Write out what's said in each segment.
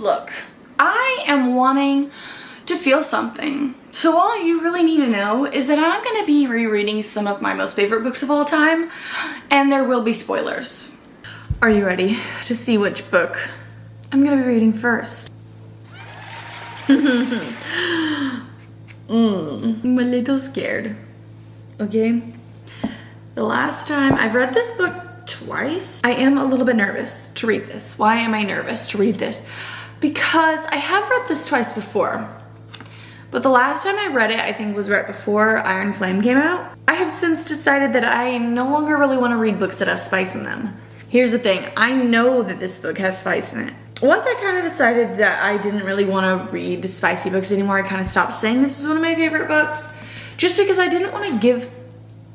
Look, I am wanting to feel something. So all you really need to know is that I'm gonna be rereading some of my most favorite books of all time, and there will be spoilers. Are you ready to see which book I'm gonna be reading first? I'm a little scared, okay? The last time I've read this book twice, I am a little bit nervous to read this. Why am I nervous to read this? Because I have read this twice before, but the last time I read it, I think was right before Iron Flame came out. I have since decided that I no longer really want to read books that have spice in them. Here's the thing, I know that this book has spice in it. Once I kind of decided that I didn't really want to read spicy books anymore, I kind of stopped saying this was one of my favorite books, just because I didn't want to give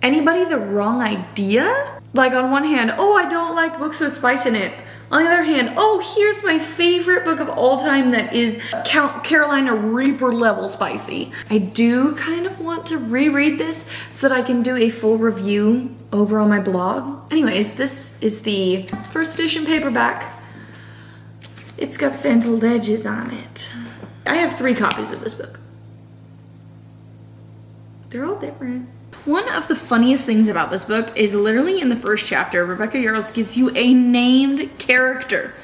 anybody the wrong idea. Like on one hand, oh, I don't like books with spice in it. On the other hand, oh, here's my favorite book of all time that is Count Carolina Reaper level spicy. I do kind of want to reread this so that I can do a full review over on my blog. Anyways, this is the first edition paperback. It's got sandaled edges on it. I have 3 copies of this book. They're all different. One of the funniest things about this book is literally in the first chapter, Rebecca Yarros gives you a named character.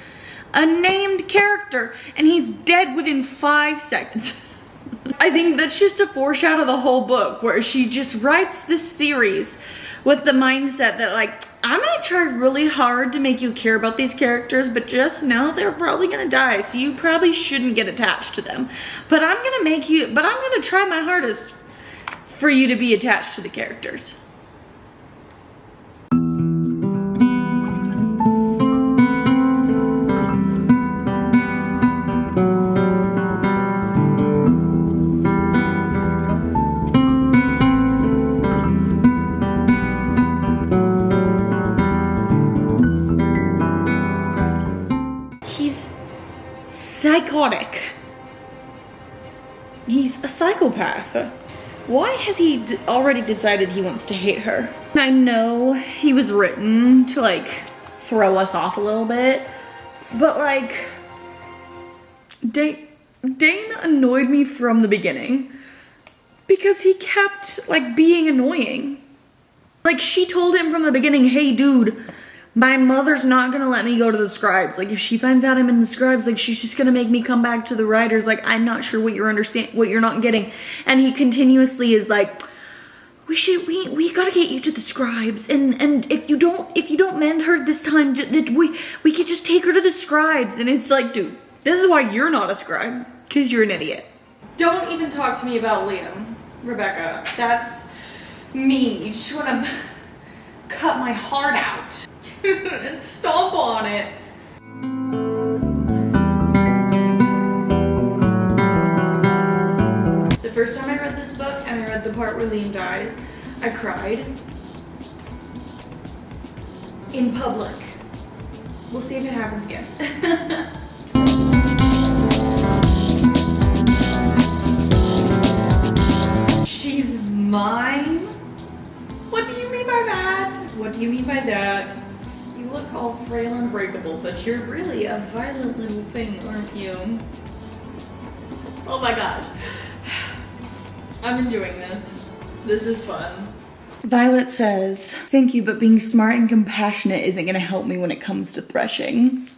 A named character, and he's dead within 5 seconds. I think that's just a foreshadow of the whole book, where she just writes this series with the mindset that, like, I'm gonna try really hard to make you care about these characters, but just know they're probably gonna die, so you probably shouldn't get attached to them. But I'm gonna try my hardest for you to be attached to the characters. He's psychotic. He's a psychopath. Why has he already decided he wants to hate her? I know he was written to, like, throw us off a little bit, but, like, Dane annoyed me from the beginning because he kept, like, being annoying. Like, she told him from the beginning, hey, dude, my mother's not gonna let me go to the scribes. Like, if she finds out I'm in the scribes, like, she's just gonna make me come back to the writers. Like, I'm not sure what you're not getting. And he continuously is like, we gotta get you to the scribes. And if you don't mend her this time, we could just take her to the scribes. And it's like, dude, this is why you're not a scribe, because you're an idiot. Don't even talk to me about Liam, Rebecca. That's mean. You just wanna cut my heart out. And stomp on it. The first time I read this book and I read the part where Lynn dies, I cried in public. We'll see if it happens again. She's mine? What do you mean by that? What do you mean by that? You look all frail and breakable, but you're really a violent little thing, aren't you? Oh my gosh. I'm enjoying this. This is fun. Violet says, thank you, but being smart and compassionate isn't gonna help me when it comes to threshing.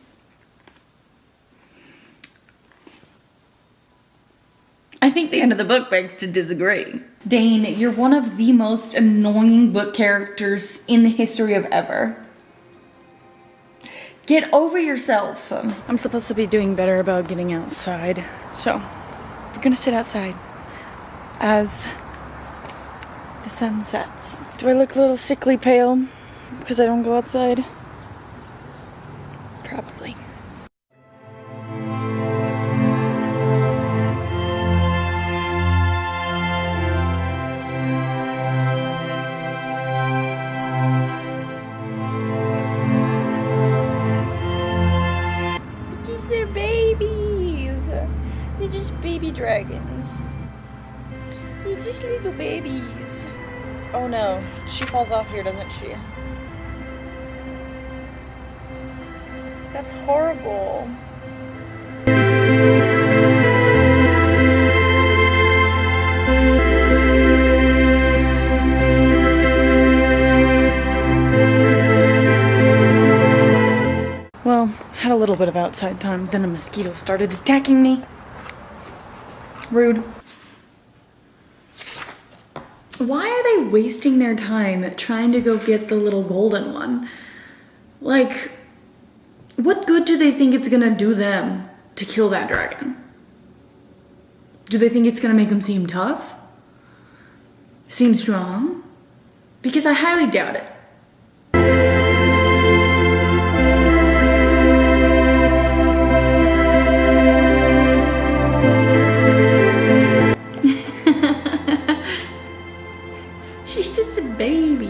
I think the end of the book begs to disagree. Dane, you're one of the most annoying book characters in the history of ever. Get over yourself. I'm supposed to be doing better about getting outside, so we're gonna sit outside as the sun sets. Do I look a little sickly pale because I don't go outside? Probably. They're babies. They're just baby dragons. They're just little babies. Oh no, she falls off here, doesn't she? That's horrible. little bit of outside time, then a mosquito started attacking me. Rude. Why are they wasting their time trying to go get the little golden one? Like, what good do they think it's gonna do them to kill that dragon? Do they think it's gonna make them seem tough? Seem strong? Because I highly doubt it. She's just a baby.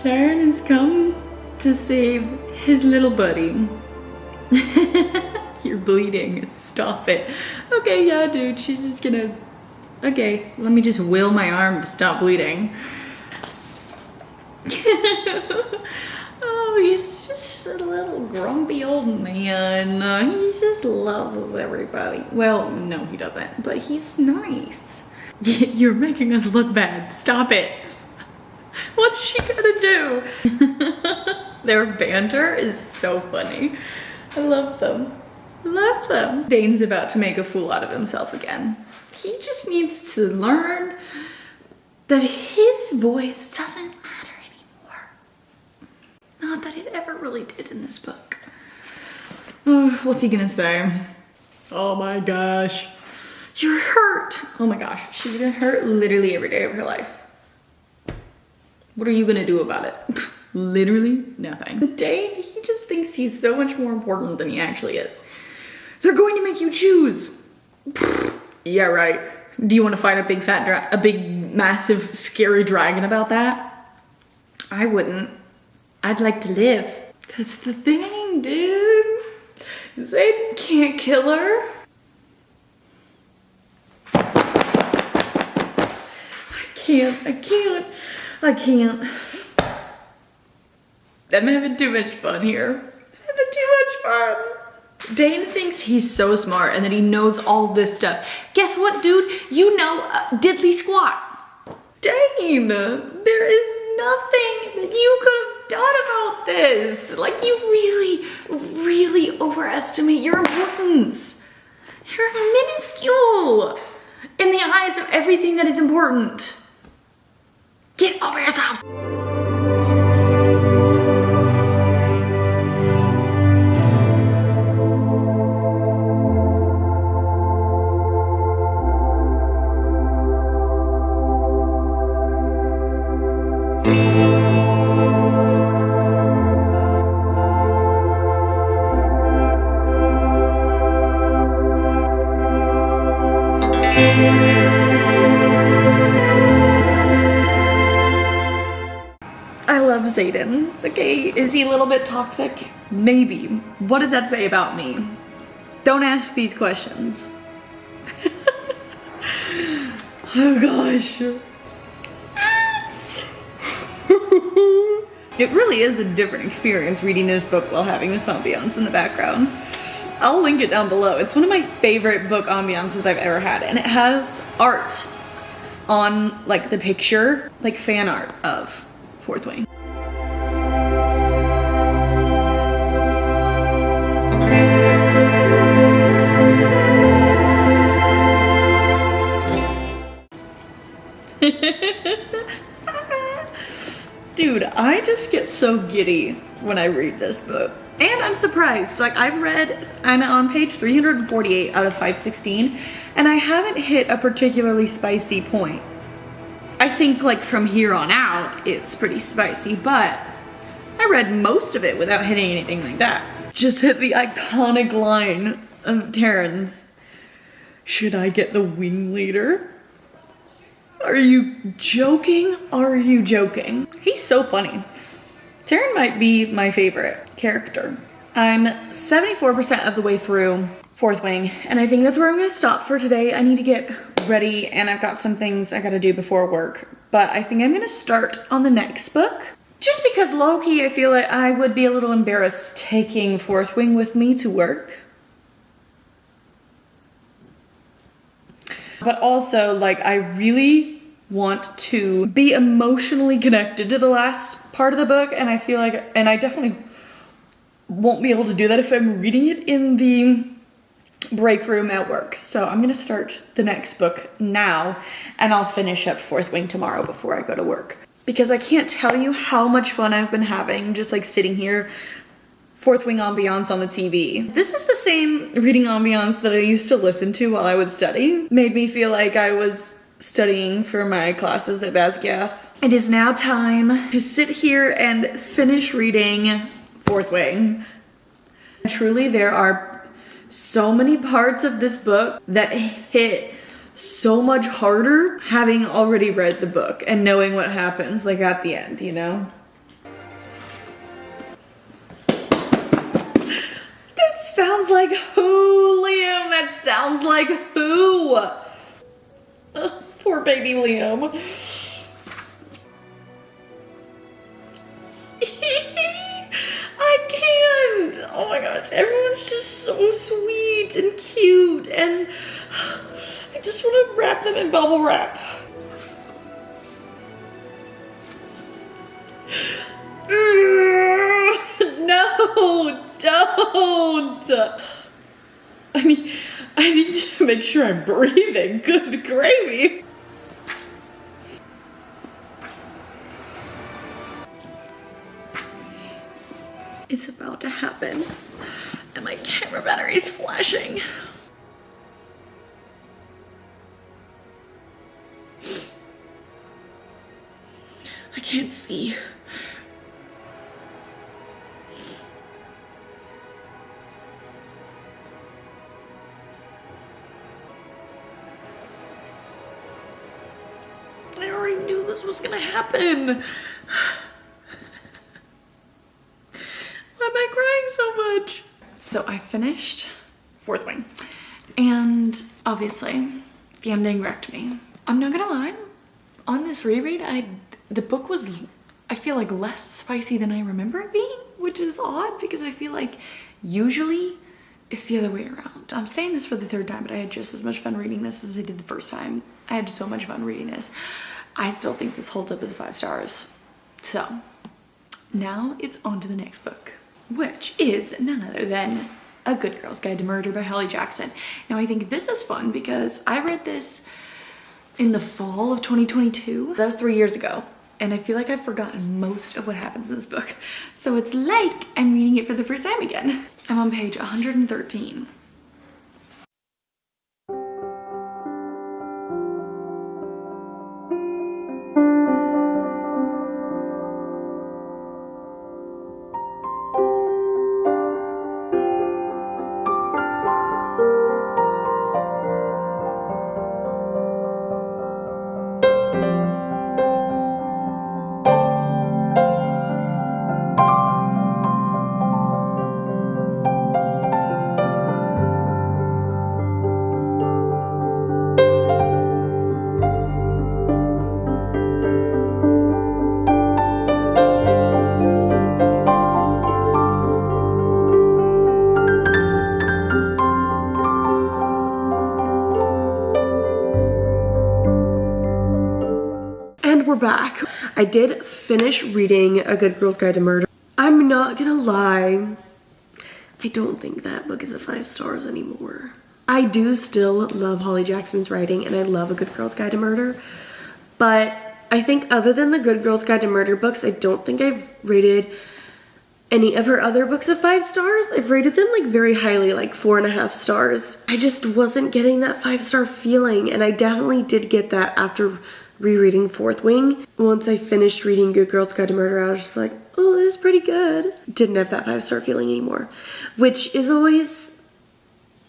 Taryn has come to save his little buddy. You're bleeding. Stop it. Okay, yeah, dude. She's just gonna... Okay, let me just will my arm to stop bleeding. Oh, he's just a little grumpy old man. He just loves everybody. Well, no, he doesn't, but he's nice. You're making us look bad. Stop it. What's she gonna do? Their banter is so funny. I love them. Love them. Dane's about to make a fool out of himself again. He just needs to learn that his voice doesn't matter anymore. Not that it ever really did in this book. What's he gonna say? Oh my gosh. You're hurt. Oh my gosh. She's gonna hurt literally every day of her life. What are you gonna do about it? Literally nothing. Dane, he just thinks he's so much more important than he actually is. They're going to make you choose. Yeah, right. Do you want to fight a big, massive, scary dragon about that? I wouldn't. I'd like to live. That's the thing, dude. Zayden can't kill her. I can't. I'm having too much fun here. Having too much fun. Dane thinks he's so smart and that he knows all this stuff. Guess what, dude? You know diddly squat. Dane, there is nothing that you could have done about this. Like, you really, really overestimate your importance. You're minuscule in the eyes of everything that is important. Get over yourself. I love Zayden. Okay, is he a little bit toxic? Maybe. What does that say about me? Don't ask these questions. Oh gosh. It really is a different experience reading this book while having this ambiance in the background. I'll link it down below. It's one of my favorite book ambiances I've ever had, and it has art on like the picture, like fan art of Fourth Wing. Dude, I just get so giddy when I read this book. And I'm surprised, like I'm on page 348 out of 516, and I haven't hit a particularly spicy point. I think like from here on out, it's pretty spicy, but I read most of it without hitting anything like that. Just hit the iconic line of Taryn's. Should I get the wing leader? Are you joking? Are you joking? He's so funny. Taryn might be my favorite character. I'm 74% of the way through Fourth Wing, and I think that's where I'm gonna stop for today. I need to get ready, and I've got some things I gotta do before work, but I think I'm gonna start on the next book. Just because low-key, I feel like I would be a little embarrassed taking Fourth Wing with me to work. But also, like, I really want to be emotionally connected to the last part of the book, and I feel like, and I definitely won't be able to do that if I'm reading it in the break room at work. So I'm gonna start the next book now, and I'll finish up Fourth Wing tomorrow before I go to work. Because I can't tell you how much fun I've been having just like sitting here, Fourth Wing ambiance on the TV. This is the same reading ambiance that I used to listen to while I would study. Made me feel like I was studying for my classes at Basgath. It is now time to sit here and finish reading Fourth Wing. Truly, there are so many parts of this book that hit so much harder having already read the book and knowing what happens like at the end, you know? That sounds like who, Liam? That sounds like who? Oh, poor baby Liam. I can't. Oh my gosh, everyone's just so sweet and cute, and I just want to wrap them in bubble wrap. No, don't. I need to make sure I'm breathing. Good gravy. It's about to happen, and my camera battery is flashing. I can't see. I already knew this was gonna happen. Why am I crying so much? So I finished Fourth Wing, and obviously the ending wrecked me. I'm not gonna lie, on this reread, the book was, I feel like, less spicy than I remember it being, which is odd because I feel like usually it's the other way around. I'm saying this for the third time, but I had just as much fun reading this as I did the first time. I had so much fun reading this. I still think this holds up as 5 stars. So now it's on to the next book, which is none other than A Good Girl's Guide to Murder by Holly Jackson. Now I think this is fun because I read this in the fall of 2022. That was 3 years ago. And I feel like I've forgotten most of what happens in this book. So it's like I'm reading it for the first time again. I'm on page 113. We're back. I did finish reading A Good Girl's Guide to Murder. I'm not gonna lie, I don't think that book is a 5 stars anymore. I do still love Holly Jackson's writing, and I love A Good Girl's Guide to Murder, but I think other than the Good Girl's Guide to Murder books, I don't think I've rated any of her other books of 5 stars. I've rated them like very highly, like 4.5 stars. I just wasn't getting that 5-star feeling, and I definitely did get that after rereading Fourth Wing. Once I finished reading Good Girl's Guide to Murder, I was just like, oh, this is pretty good. Didn't have that 5-star feeling anymore, which is always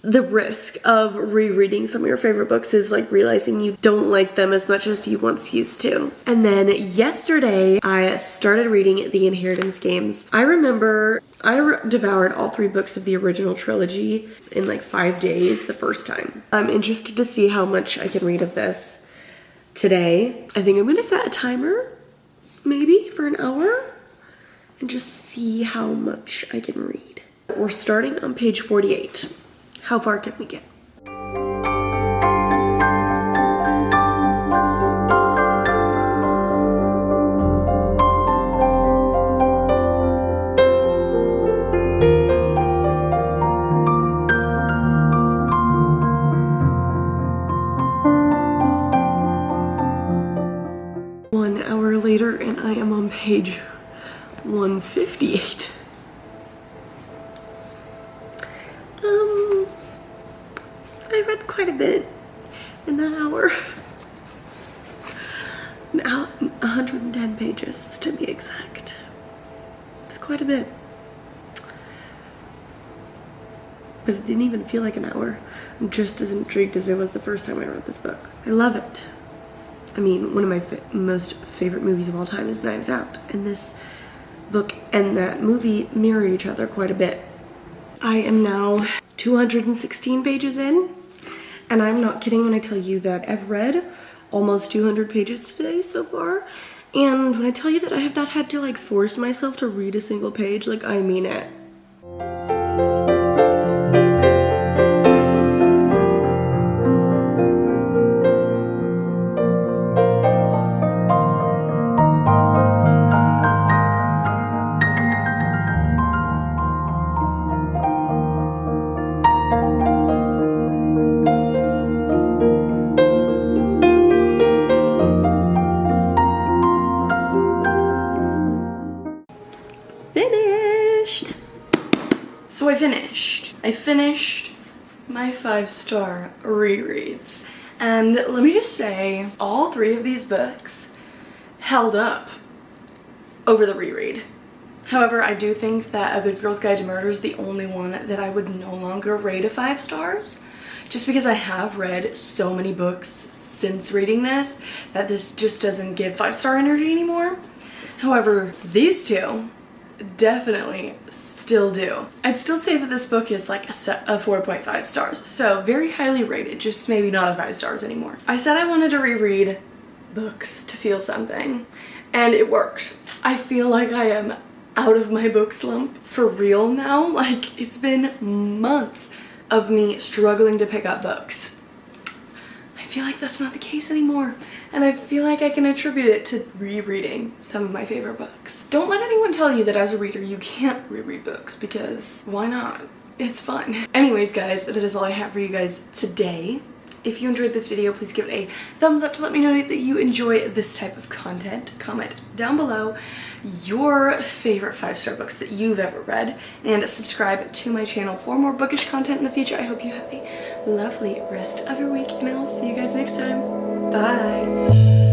the risk of rereading some of your favorite books, is like realizing you don't like them as much as you once used to. And then yesterday, I started reading The Inheritance Games. I remember I devoured all 3 books of the original trilogy in like 5 days the first time. I'm interested to see how much I can read of this today. I think I'm gonna set a timer, maybe for an hour, and just see how much I can read. We're starting on page 48. How far can we get? later and I am on page 158. I read quite a bit in that hour. Now 110 pages to be exact. It's quite a bit. But it didn't even feel like an hour. I'm just as intrigued as I was the first time I read this book. I love it. I mean, one of my most favorite movies of all time is Knives Out, and this book and that movie mirror each other quite a bit. I am now 216 pages in, and I'm not kidding when I tell you that I've read almost 200 pages today so far, and when I tell you that I have not had to like force myself to read a single page, like I mean it. So I finished my 5-star rereads, and let me just say, all 3 of these books held up over the reread. However, I do think that A Good Girl's Guide to Murder is the only one that I would no longer rate a 5 stars, just because I have read so many books since reading this that this just doesn't give 5-star energy anymore. However, these 2 definitely still do. I'd still say that this book is like a 4.5 stars, so very highly rated, just maybe not a 5 stars anymore. I said I wanted to reread books to feel something, and it worked. I feel like I am out of my book slump for real now. Like, it's been months of me struggling to pick up books. I feel like that's not the case anymore, and I feel like I can attribute it to rereading some of my favorite books. Don't let anyone tell you that as a reader you can't reread books, because why not? It's fun. Anyways guys, that is all I have for you guys today. If you enjoyed this video, please give it a thumbs up to let me know that you enjoy this type of content. Comment down below your favorite 5-star books that you've ever read, and subscribe to my channel for more bookish content in the future. I hope you have a lovely rest of your week, and I'll see you guys next time. Bye!